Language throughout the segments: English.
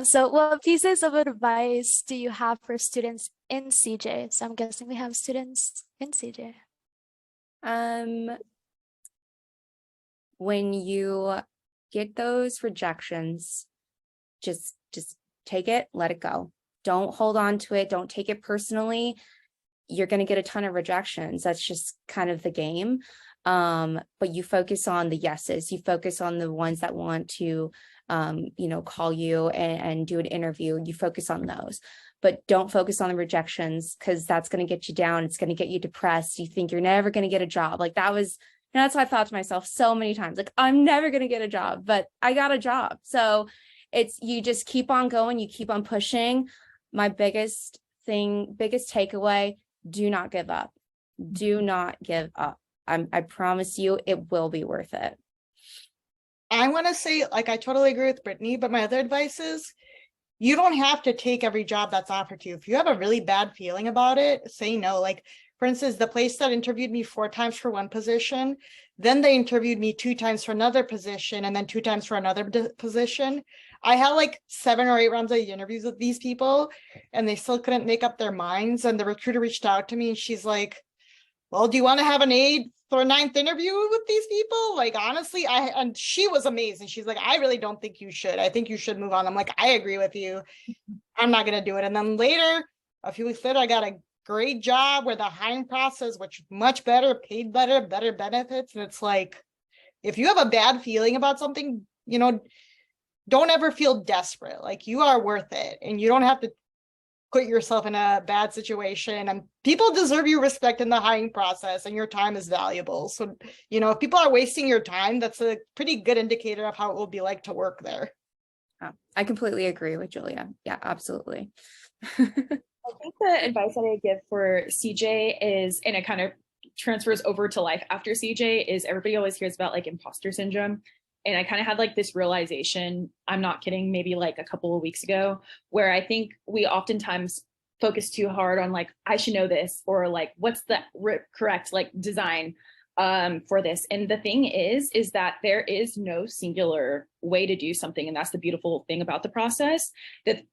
So what pieces of advice do you have for students in CJ? So I'm guessing we have students in CJ. When you get those rejections, just take it, let it go. Don't hold on to it. Don't take it personally. You're going to get a ton of rejections. That's just kind of the game. But you focus on the yeses. You focus on the ones that want to, call you and do an interview. You focus on those, but don't focus on the rejections, because that's going to get you down. It's going to get you depressed. You think you're never going to get a job. Like that's what I thought to myself so many times. Like, I'm never going to get a job, but I got a job. So you just keep on going. You keep on pushing. My biggest takeaway, do not give up. Do not give up. I promise you it will be worth it. I want to say, like, I totally agree with Brittany, but my other advice is you don't have to take every job that's offered to you. If you have a really bad feeling about it, say no. Like, for instance, the place that interviewed me 4 times for one position, then they interviewed me 2 times for another position, and then 2 times for another position. I had like 7 or 8 rounds of interviews with these people, and they still couldn't make up their minds. And the recruiter reached out to me, and she's like, well, do you want to have an 8th or 9th interview with these people? Like, honestly, and she was amazing. She's like, I really don't think you should. I think you should move on. I'm like, I agree with you. I'm not going to do it. And then later, a few weeks later, I got a great job where the hiring process, which much better, paid better, better benefits. And it's like, if you have a bad feeling about something, don't ever feel desperate. Like, you are worth it, and you don't have to put yourself in a bad situation, and people deserve your respect in the hiring process, and your time is valuable. So, if people are wasting your time, that's a pretty good indicator of how it will be like to work there. I completely agree with Julia. Yeah, absolutely. I think the advice that I give for CJ is, and it kind of transfers over to life after CJ, is everybody always hears about like imposter syndrome. And I kind of had like this realization, I'm not kidding, maybe like a couple of weeks ago, where I think we oftentimes focus too hard on like, I should know this, or like, what's the correct like design for this. And the thing is that there is no singular way to do something. And that's the beautiful thing about the process, that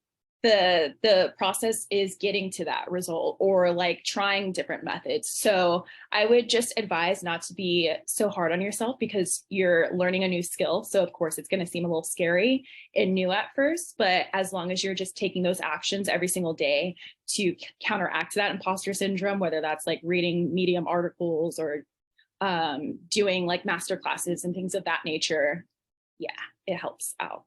the process is getting to that result, or like trying different methods. So I would just advise not to be so hard on yourself, because you're learning a new skill. So of course it's going to seem a little scary and new at first, but as long as you're just taking those actions every single day to counteract that imposter syndrome, whether that's like reading Medium articles or doing like master classes and things of that nature, yeah, it helps out.